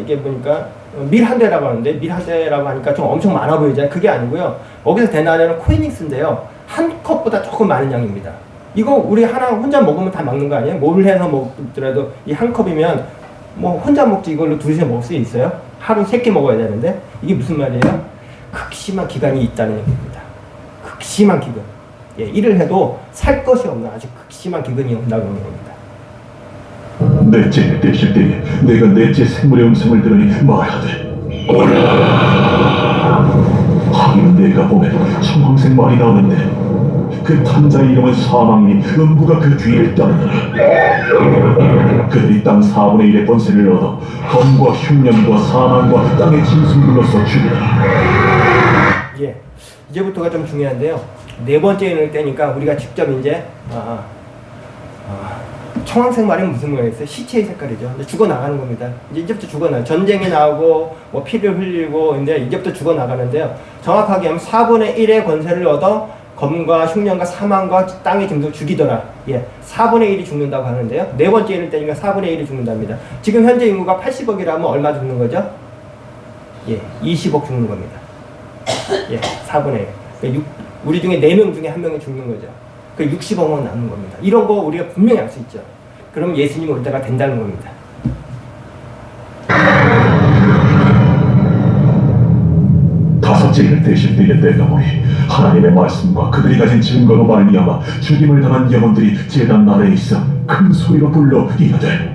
이게 보니까 밀 한 대라고 하는데 밀 한 대라고 하니까 좀 엄청 많아 보이잖아요. 그게 아니고요. 여기서 데나리온은 코이닉스인데요. 한 컵보다 조금 많은 양입니다. 이거 우리 하나 혼자 먹으면 다 먹는 거 아니에요? 뭘 해서 먹더라도 이 한 컵이면 뭐 혼자 먹지 이걸로 둘이서 먹을 수 있어요? 하루 3끼 먹어야 되는데 이게 무슨 말이에요? 극심한 기간이 있다는 얘기입니다. 극심한 기간. 예, 일을 해도 살 것이 없는 아주 극심한 기근이 온다고 하는 겁니다. 넷째 인을 떼실 때에 내가 넷째 생물의 음성을 들으니 말하되 오라! 하긴 내가 보매 청황색 말이 나오는데 그 탄자의 이름은 사망이니 음부가 그 뒤를 따르더라. 그들이 땅 4분의 1의 번세를 얻어 검과 흉년과 사망과 땅의 짐승들로서 죽이더라. 예, 이제부터가 좀 중요한데요. 네 번째 인을 떼니까 우리가 직접 이제 청황색 말은 무슨 말이겠어요? 시체의 색깔이죠. 근데 죽어 나가는 겁니다. 이제부터 죽어 나. 전쟁이 나오고 뭐 피를 흘리고 근데 이제부터 죽어 나가는데요. 정확하게 하면 4분의 1의 권세를 얻어 검과 흉년과 사망과 땅의 짐승을 죽이더라. 예, 4분의 1이 죽는다고 하는데요. 네 번째 인을 떼니까 4분의 1이 죽는답니다. 지금 현재 인구가 80억이라면 얼마 죽는 거죠? 예, 20억 죽는 겁니다. 예, 4분의 1. 우리 중에 4명 중에 1명이 죽는 거죠. 그 60억은 남는 겁니다. 이런 거 우리가 분명히 알 수 있죠. 그럼 예수님 올 때가 된다는 겁니다. 다섯째 인을 떼실 때에 내가 보니 하나님의 말씀과 그들이 가진 증거로 말미암아 죽임을 당한 영혼들이 제단 아래에 있어 큰 소리로 불러 이르되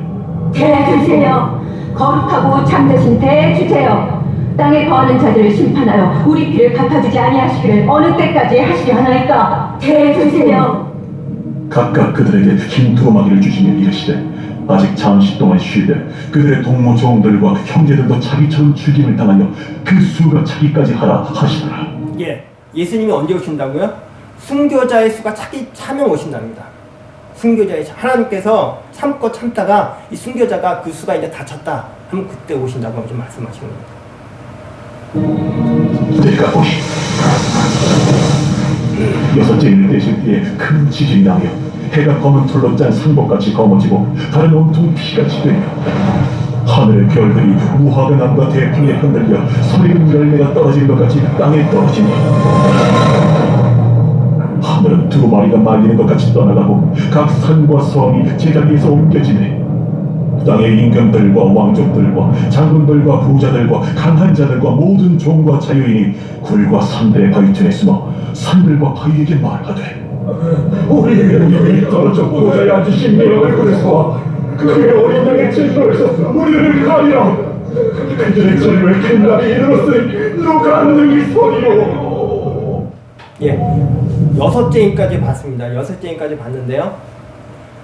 대주세요. 거룩하고 참되신 대주세요. 땅에 거하는 자들을 심판하여 우리 피를 갚아주지 아니하시기를 어느 때까지 하시려 하나이까. 대주세요. 각각 그들에게 흰 두루마기를 주시며 이르시되 아직 잠시 동안 쉬되 그들의 동무 종들과 형제들도 자기처럼 죽임을 당하여 그 수가 차기까지 하라 하시더라. 예, 예수님이 언제 오신다고요? 순교자의 수가 차면 오신답니다. 순교자의 하나님께서 참고 참다가 이 순교자가 그 수가 이제 다 찼다 하면 그때 오신다고 좀 말씀하시는 겁니다. 내가 보니 여섯째 인을 떼실 때에 큰 지진이 나며 해가 검은 털로 짠 상복같이 검어지고 다른 온통 피같이 되며 하늘의 별들이 무화과나무가 대풍에 흔들려 서리는 열매가 떨어지는 것 같이 땅에 떨어지니 하늘은 두루마리가 말리는 것 같이 떠나가고 각 산과 성이 제자리에서 옮겨지네. 땅의 임금들과 왕족들과 장군들과 부자들과 강한 자들과 모든 종과 자유인이 굴과 산들의 바위틈에 숨어 산들과 바위에게 말하되 우리에게 이 떨어져 보좌에 앉으신 내 얼굴에서 그의 어린 양의 진노에서 우리를 가리라. 그들의 진노의 큰 날이 이르렀으니 누가 능히 서리요. 예, 6째인까지 봤습니다. 6째인까지 봤는데요.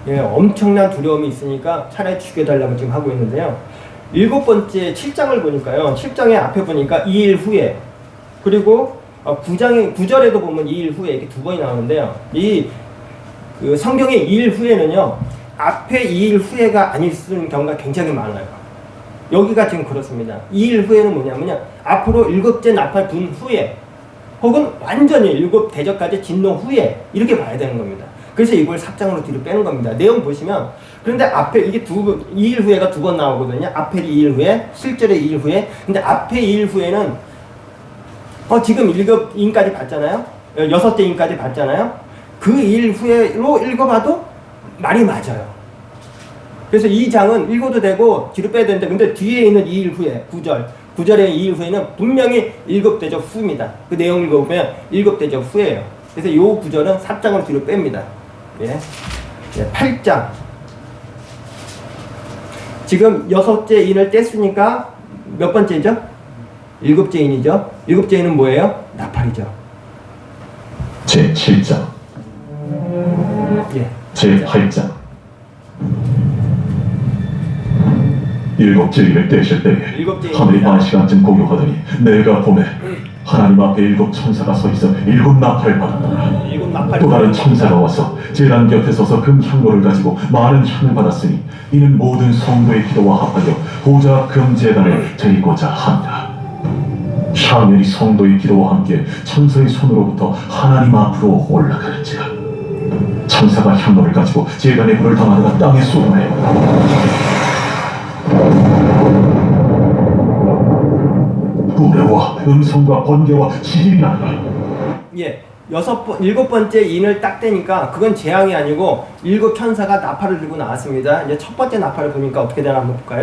예, 엄청난 두려움이 있으니까 차라리 죽여달라고 지금 하고 있는데요. 7번째 7장을 보니까요. 7장의 앞에 보니까 2일 후에, 그리고 9절에도 보면 2일 후에 이렇게 2번이 나오는데요. 그 성경의 2일 후에는요, 앞에 2일 후에가 아닐 수 있는 경우가 굉장히 많아요. 여기가 지금 그렇습니다. 2일 후에는 뭐냐면요, 앞으로 7째 나팔 분 후에, 혹은 완전히 7 대접까지 진노 후에, 이렇게 봐야 되는 겁니다. 그래서 이걸 4장으로 뒤로 빼는 겁니다. 내용 보시면, 그런데 앞에 이게 2일 후에가 2번 나오거든요. 앞에 2일 후에, 실제로 2일 후에. 근데 앞에 2일 후에는 지금 7인까지 봤잖아요. 6대인까지 봤잖아요. 그 2일 후에로 읽어봐도 말이 맞아요. 그래서 이 장은 읽어도 되고 뒤로 빼야 되는데, 근데 뒤에 있는 2일 후에 9절의 2일 후에는 분명히 7대접 후입니다. 그 내용 읽어보면 7대접 후예요. 그래서 이 9절은 4장을 뒤로 뺍니다. 예. 8장. 지금 6째 인을 뗐으니까 몇 번째죠? 7째 인이죠. 7째 인은 뭐예요? 나팔이죠. 제7장 예. 제8장 7째 인을 떼실 때에 일곱째 하늘이 인입니다. 반시간쯤 공유하더니 내가 보매 하나님 앞에 7 천사가 서 있어 7 나팔 받았더라. 7 나팔. 또 다른 천사가 와서 제단 곁에 서서 금 향로를 가지고 많은 향을 받았으니 이는 모든 성도의 기도와 합하여 보좌 금 제단을 드리고자 한다. 향연이 성도의 기도와 함께 천사의 손으로부터 하나님 앞으로 올라가는지라. 천사가 향로를 가지고 제단의 불을 담아다가 땅에 쏟아내 우레와 음성과 번개와 지진이 나더라. 예. 7번째 인을 딱 떼니까 그건 재앙이 아니고 7 천사가 나팔을 들고 나왔습니다. 이제 첫 번째 나팔을 보니까 어떻게 되나 한번 볼까요?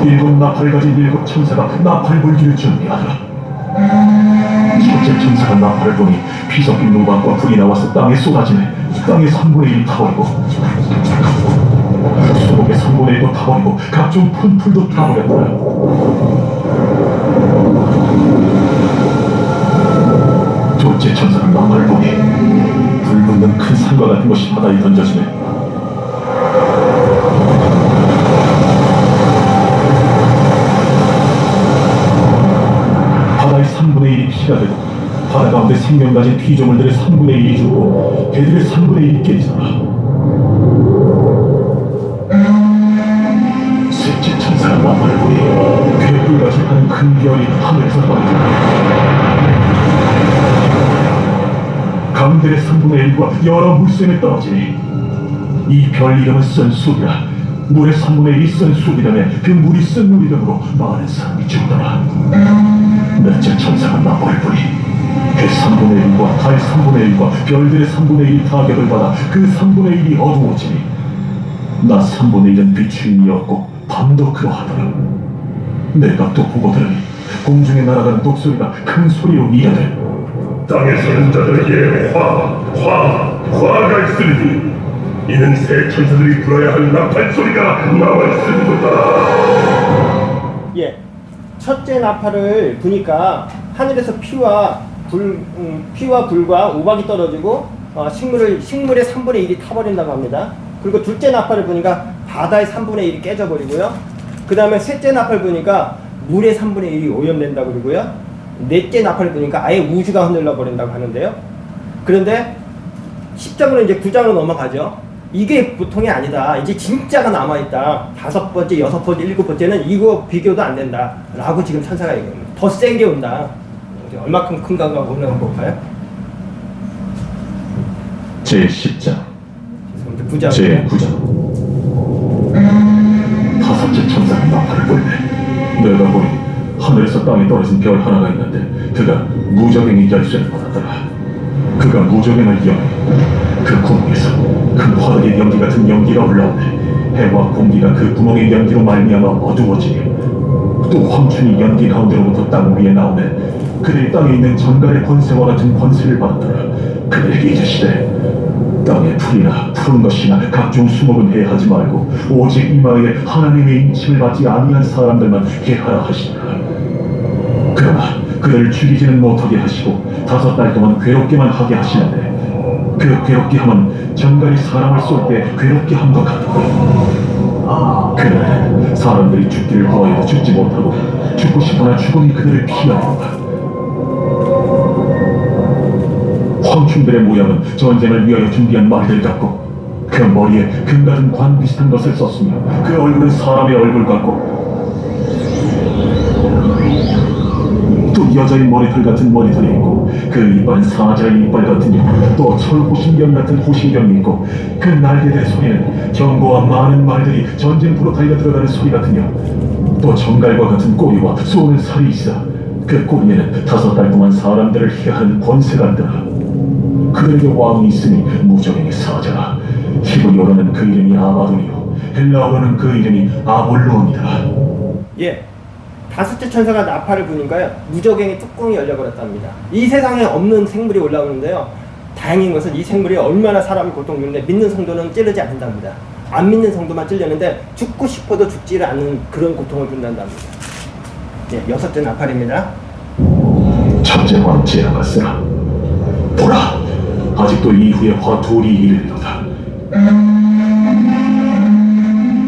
7 나팔을 가진 7 천사가 나팔 불기를 준비하더라. 첫째 천사가 나팔을 보니 피 섞인 노방과 불이 나와서 땅에 쏟아지네. 땅의 3분의 1이 타버리고 수목의 3분의 1도 타버리고 각종 큰 풀도 타버렸더라. 둘째 천사가 나팔을 보니 불 묻는 큰 산과 같은 것이 바다에 던져지네. 바다의 3분의 1이 피가 되고 바다 가운데 생명 가진 피조물들의 3분의 1이 죽고 배들의 3분의 1이 깨지더라. 셋째 천사가 나팔을 보니 괴물같이 하는 큰 별이 하늘에서 떨어지더라. 강들의 3분의 1과 여러 물샘에 떨어지니 이 별 이름은 쓴 숲이라. 물의 3분의 1이 쓴 숲이라며 그 물이 쓴 물 이름으로 많은 사람이 죽더라. 넷째 천사가 나팔을 보니 그 3분의 1과 달 3분의 1과 별들의 3분의 1이 타격을 받아 그 3분의 1이 어두워지니 나 3분의 1은 비추임이 없고 밤도 그러하더라. 내가 또 보고 들으니 공중에 날아가는 독소리가 큰 소리로 이르되 땅에 사는 자들에게 화가 있으니 이는 새 천사들이 불어야 할 나팔 소리가 나와 있으리로다. 예. 첫째 나팔을 보니까 하늘에서 피와 불과 우박이 떨어지고 식물의 3분의 1이 타버린다고 합니다. 그리고 둘째 나팔을 보니까 바다의 3분의 1이 깨져버리고요. 그 다음에 셋째 나팔 보니까 물의 3분의 1이 오염된다고 그러고요. 넷째 나팔을 보니까 아예 우주가 흔들려 버린다고 하는데요. 그런데 10장으로 이제 9장으로 넘어가죠. 이게 보통이 아니다. 이제 진짜가 남아있다. 5번째, 6번째, 7번째는 이거 비교도 안 된다. 라고 지금 천사가 얘기합니다. 더 센 게 온다. 얼마큼 큰가가 오늘 한번 볼까요? 제10장 죄송합니다. 9장. 제9장 다섯째 천사가 나팔을 불네. 내가 보니 하늘에서 땅에 떨어진 별 하나가 있는데 그가 무적행의 열쇠를 받았더라. 그가 무적행을 여니 그 구멍에서 큰 화덕의 연기 같은 연기가 올라오네. 해와 공기가 그 구멍의 연기로 말미암아 어두워지니 또 황춘이 연기 가운데로부터 땅 위에 나오네. 그들이 땅에 있는 전갈의 권세와 같은 권세를 받았더라. 그들에게 이르시되 땅에 풀이나 푸른 것이나 각종 수목은 해하지 말고 오직 이마에 하나님의 인침을 받지 아니한 사람들만 해하라 하시니라. 그러나 그들을 죽이지는 못하게 하시고 5달 동안 괴롭게만 하게 하시는데 그 괴롭게 함은 전갈이 사람을 쏠 때 괴롭게 함과 같고 그날은 사람들이 죽기를 구하여도 죽지 못하고 죽고 싶으나 죽음이 그들을 피하리로다. 황충들의 모양은 전쟁을 위하여 준비한 말들 같고 그 머리에 금 같은 관 비슷한 것을 썼으며 그 얼굴은 사람의 얼굴 같고 또 여자의 머리털 같은 머리털이 있고 그 이빨은 사자의 이빨 같으며 또 철호신경 같은 호신경이 있고 그 날개들의 소리는 경고와 많은 말들이 전쟁터로 달려 들어가는 소리 같으며 또 정갈과 같은 꼬리와 쏘는 살이 있어 그 꼬리에는 5달 동안 사람들을 해하는 권세가 있더라. 그들에게 왕이 있으니 무적행의 사자라. 히브리어로는 그 이름이 아바돈이요 헬라어로는 그 이름이 아볼론이다. 예, 5째 천사가 나팔을 부니까요 무적행의 뚜껑이 열려버렸답니다. 이 세상에 없는 생물이 올라오는데요, 다행인 것은 이 생물이 얼마나 사람을 고통 주는데 믿는 성도는 찌르지 않는답니다. 안 믿는 성도만 찔렸는데 죽고 싶어도 죽지를 않는 그런 고통을 준단답니다. 예, 6째 나팔입니다. 첫째 왕 지나갔으나 보라, 아직도 이후에 화 둘이 이르리로다.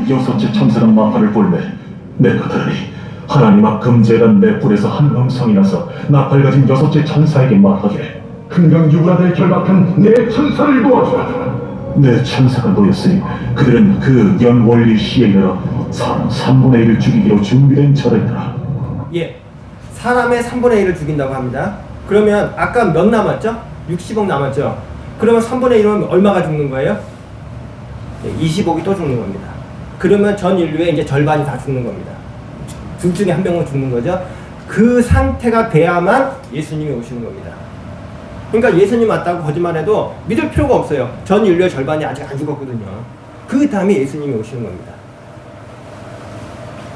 6째 천사가 나팔을 불매 내가 들으니 하나님 앞 금제단 맷불에서 한 음성이 나서 나팔 가진 6째 천사에게 말하기를 흥경유브라데에 결박한 내 천사를 도와주라. 내 천사가 놓였으니 그들은 그 연원리 시에 이르러 사람 3분의 1을 죽이기로 준비된 자들이더라. 예, 사람의 3분의 1을 죽인다고 합니다. 그러면 아까 몇 남았죠? 60억 남았죠? 그러면 3분의 1은 얼마가 죽는 거예요? 20억이 또 죽는 겁니다. 그러면 전 인류의 이제 절반이 다 죽는 겁니다. 둘 중에 한 명은 죽는 거죠. 그 상태가 돼야만 예수님이 오시는 겁니다. 그러니까 예수님 왔다고 거짓말해도 믿을 필요가 없어요. 전 인류의 절반이 아직 안 죽었거든요. 그 다음에 예수님이 오시는 겁니다.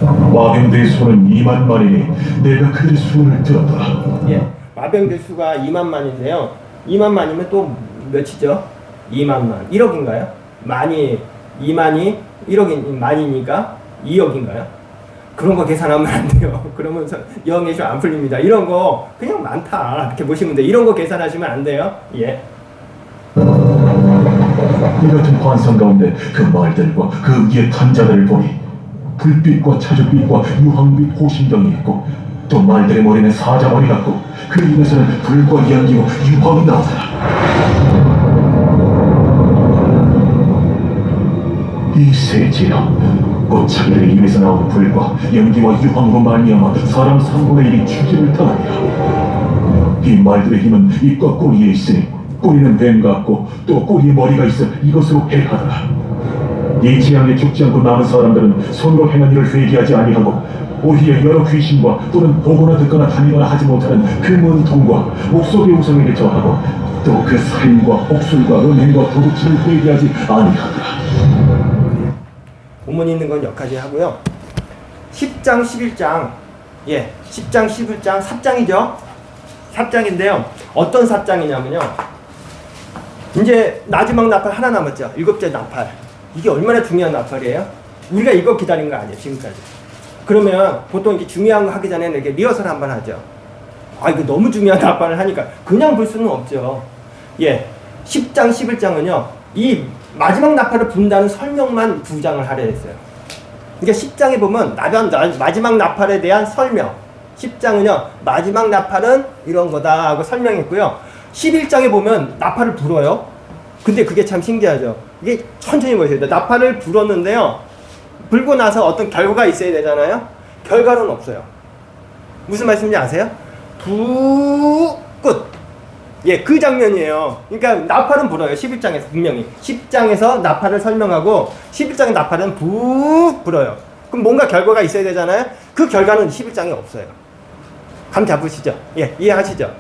마병대의 수는 2만만이니 내가 그들의 수를 들었더라. 예, 마병들 수가 2만만인데요. 2만만이면 또 몇이죠? 2만만. 1억인가요? 만이 2만이 1억인 만이니까 2억인가요? 그런 거 계산하면 안 돼요. 그러면 영예수 안 풀립니다. 이런 거 그냥 많다 이렇게 보시면 돼요. 이런 거 계산하시면 안 돼요. 예. 이 같은 환상 가운데 그 말들과 그 위에 탄 자들을 보니 불빛과 차주빛과 유황빛 호신경이 있고 또 말들의 머리는 사자머리 같고 그 입에서는 불과 연기와 유황이 나오더라. 이 세 진화 곧 자기들의 입에서 나오는 불과 연기와 유황으로 말미암아 사람 3분의 1이 추지를 당하리라. 이 말들의 힘은 입과 꼬리에 있으니 꼬리는 뱀 같고 또 꼬리에 머리가 있어 이것으로 해하더라. 이 재앙에 죽지 않고 남은 사람들은 손으로 행한 일을 회개하지 아니하고 오히려 여러 귀신과 또는 보거나 듣거나 다니거나 하지 못하는 그 문통과 목소리의 우상에게 저하고 또 그 살인과 복술과 음행과 도둑질을 회개하지 아니하더라. 본문이 있는 건 여기까지 하고요. 10장 11장, 예, 10장 11장 삽장이죠. 삽장인데요. 어떤 삽장이냐면요, 이제 마지막 나팔 하나 남았죠. 7째 나팔. 이게 얼마나 중요한 나팔이에요? 우리가 이거 기다린 거 아니에요, 지금까지. 그러면 보통 이렇게 중요한 거 하기 전에 이렇게 리허설 한번 하죠. 아, 이거 너무 중요한 나팔을 하니까 그냥 불 수는 없죠. 예, 10장 11장은요 이 마지막 나팔을 분다는 설명만 2장을 하려 했어요. 그러니까 10장에 보면 마지막 나팔에 대한 설명, 10장은요 마지막 나팔은 이런 거다 하고 설명했고요. 11장에 보면 나팔을 불어요. 근데 그게 참 신기하죠. 이게 천천히 보셔야 돼요. 나팔을 불었는데요, 불고 나서 어떤 결과가 있어야 되잖아요. 결과는 없어요. 무슨 말씀인지 아세요? 끝. 예, 그 장면이에요. 그러니까 나팔은 불어요. 11장에서 분명히. 10장에서 나팔을 설명하고 11장의 나팔은 불어요. 그럼 뭔가 결과가 있어야 되잖아요. 그 결과는 11장에 없어요. 감 잡으시죠? 예, 이해하시죠?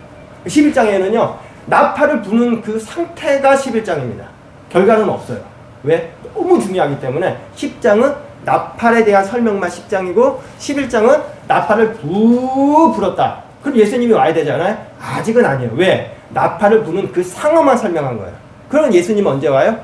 11장에는요 나팔을 부는 그 상태가 11장입니다. 결과는 없어요. 왜? 너무 중요하기 때문에 10장은 나팔에 대한 설명만 10장이고 11장은 나팔을 불었다. 그럼 예수님이 와야 되잖아요. 아직은 아니에요. 왜? 나팔을 부는 그 상어만 설명한 거예요. 그럼 예수님 언제 와요?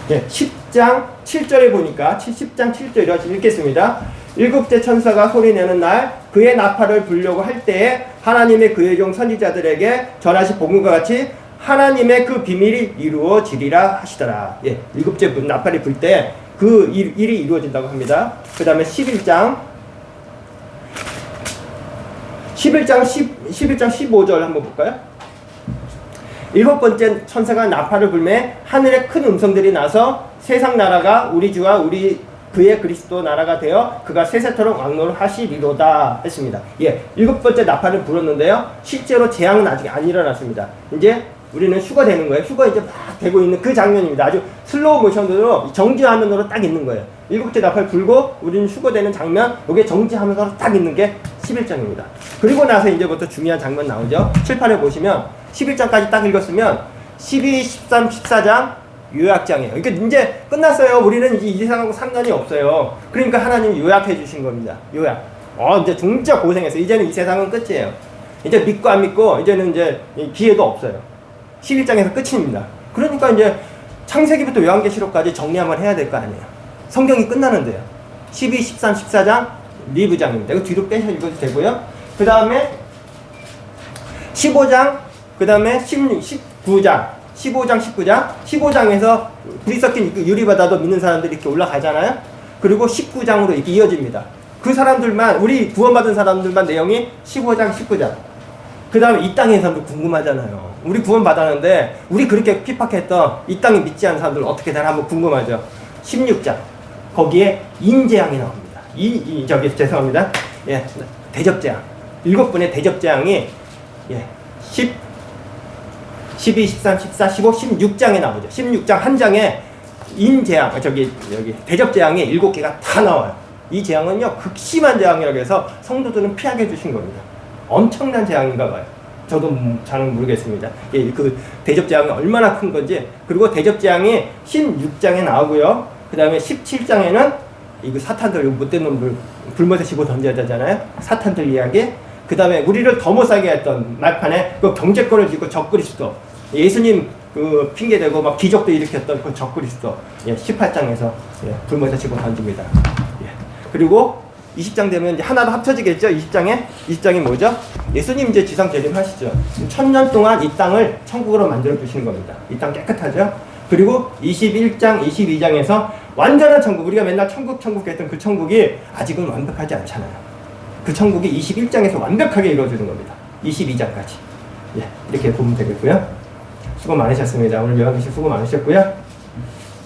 예, 10장 7절에 보니까 10장 7절이라고 읽겠습니다. 일곱째 천사가 소리내는 날 그의 나팔을 불려고 할 때에 하나님의 그의 종 선지자들에게 전하신 복음과 같이 하나님의 그 비밀이 이루어지리라 하시더라. 예, 일곱째 나팔이 불 때 그 일이 이루어진다고 합니다. 그 다음에 11장 15절 한번 볼까요? 일곱 번째 천사가 나팔을 불매 하늘에 큰 음성들이 나서 세상 나라가 우리 주와 우리 그의 그리스도 나라가 되어 그가 세세토록 왕노를 하시리로다 했습니다. 예, 일곱 번째 나팔을 불었는데요. 실제로 재앙은 아직 안 일어났습니다. 이제 우리는 휴거되는 거예요. 휴거 이제 막 되고 있는 그 장면입니다. 아주 슬로우 모션으로 정지화면으로 딱 있는 거예요. 일곱째 나팔 불고 우리는 휴거되는 장면, 여기에 정지화면으로 딱 있는 게 11장입니다. 그리고 나서 이제부터 중요한 장면 나오죠. 칠판에 보시면 11장까지 딱 읽었으면 12, 13, 14장 요약장이에요. 그러니까 이제 끝났어요. 우리는 이제 이 세상하고 상관이 없어요. 그러니까 하나님이 요약해 주신 겁니다. 요약. 이제 진짜 고생했어요. 이제는 이 세상은 끝이에요. 이제 믿고 안 믿고 이제는 이제 기회도 없어요. 11장에서 끝입니다. 그러니까 이제 창세기부터 요한계시록까지 정리 한번 해야 될 거 아니에요. 성경이 끝나는데요. 12, 13, 14장 리브장입니다. 이거 뒤로 빼서 읽어도 되고요. 그 다음에 15장, 그 다음에 19장, 15장, 19장, 15장에서 불이 섞인 유리바다도 믿는 사람들이 이렇게 올라가잖아요. 그리고 19장으로 이렇게 이어집니다. 그 사람들만, 우리 구원받은 사람들만 내용이 15장, 19장. 그 다음에 이 땅에서도 궁금하잖아요. 우리 구원받았는데, 우리 그렇게 핍박했던 이 땅에 믿지 않은 사람들 어떻게 되나 한번 궁금하죠. 16장. 거기에 인재앙이 나옵니다. 죄송합니다. 예, 대접재앙. 7분의 대접재앙이, 예, 12, 13, 14, 15, 16장에 나오죠. 16장 한 장에 인재앙, 여기 대접재앙이 7개가 다 나와요. 이 재앙은요, 극심한 재앙이라고 해서 성도들은 피하게 해주신 겁니다. 엄청난 재앙인가 봐요. 저도 잘은 모르겠습니다. 예, 그 대접재앙이 얼마나 큰 건지. 그리고 대접재앙이 16장에 나오고요. 그 다음에 17장에는 이거 사탄들, 못된 놈들 불못에 집어 던져야 되잖아요. 사탄들 이야기. 그 다음에 우리를 더 못살게 했던 말판에 그 경제권을 쥐고 적그리스도, 예수님 그 핑계대고 막 기적도 일으켰던 그 적그리스도, 예, 18장에서 예, 불못에 집어 던집니다. 예. 그리고 20장 되면 이제 하나로 합쳐지겠죠. 20장이 뭐죠? 예수님 이제 지상 재림하시죠. 1000년 동안 이 땅을 천국으로 만들어 주시는 겁니다. 이 땅 깨끗하죠. 그리고 21장, 22장에서 완전한 천국, 우리가 맨날 천국 했던 그 천국이 아직은 완벽하지 않잖아요. 그 천국이 21장에서 완벽하게 이루어지는 겁니다. 22장까지. 예, 이렇게 보면 되겠고요. 수고 많으셨습니다. 오늘 요한계시 수고 많으셨고요.